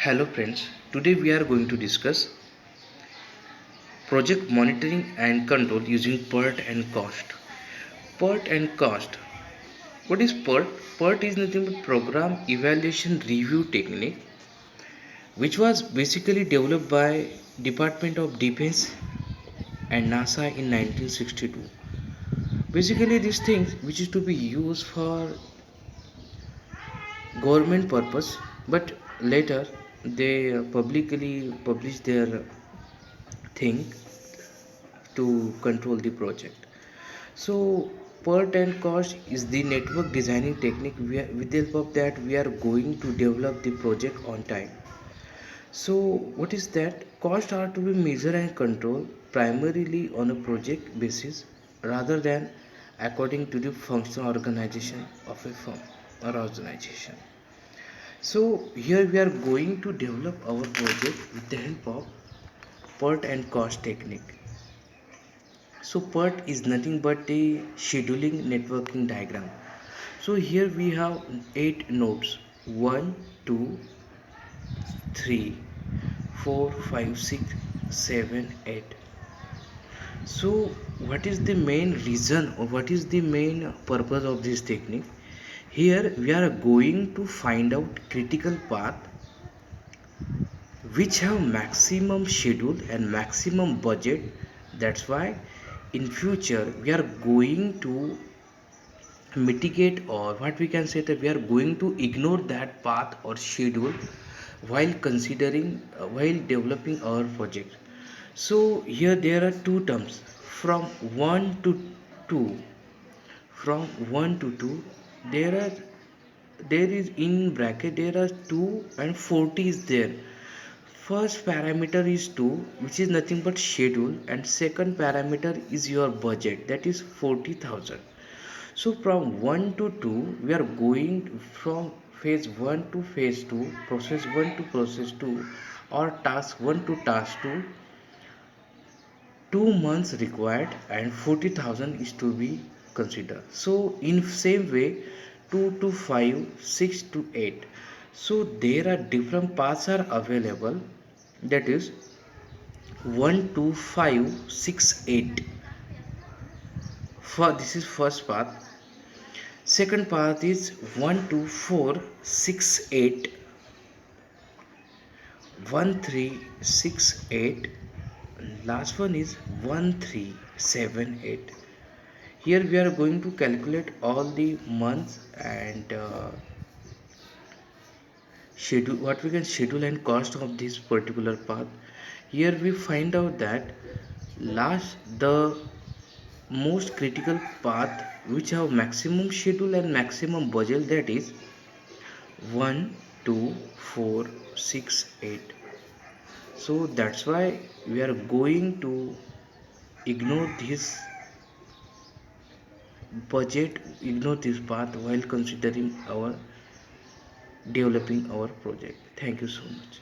Hello friends, today we are going to discuss project monitoring and control using PERT and COST. PERT and COST. What is PERT? PERT is nothing but Program Evaluation Review Technique, which was basically developed by Department of Defense and NASA in 1962. Basically, these things which is to be used for government purpose, but later they publicly publish their thing to control the project. So PERT and cost is the network designing technique with the help of that we are going to develop the project on time. So what is that? Costs are to be measured and controlled primarily on a project basis rather than according to the functional organization of a firm or organization. So here we are going to develop our project with the help of PERT and cost technique. So PERT is nothing but a scheduling networking diagram. So here we have 8 nodes: 1, 2, 3, 4, 5, 6, 7, 8. So what is the main reason or what is the main purpose of this technique? Here we are going to find out critical path which have maximum schedule and maximum budget. That's why in future we are going to mitigate, or what we can say that we are going to ignore that path or schedule while considering while developing our project. So here there are two terms from 1 to 2. From 1 to 2 there are there is in bracket there are 2 and 40 is there. First parameter is 2, which is nothing but schedule, and second parameter is your budget, that is 40,000. So from 1 to 2 we are going from phase 1 to phase 2, process 1 to process 2, or task 1 to task 2. 2 months required and 40,000 is to be considered. So in same way 2 to 5, 6 to 8. So there are different paths are available, that is 1 to 5, 6, 8. For this is first path. Second path is 1 to 4, 6, 8, 1, 3, 6, 8. Last one is 1, 3, 7, 8. Here we are going to calculate all the months and schedule what we can schedule and cost of this particular path. Here we find out that last the most critical path which have maximum schedule and maximum budget, that is 1, 2, 4, 6, 8. So that's why we are going to ignore this budget, ignore this path while considering our developing our project. Thank you so much.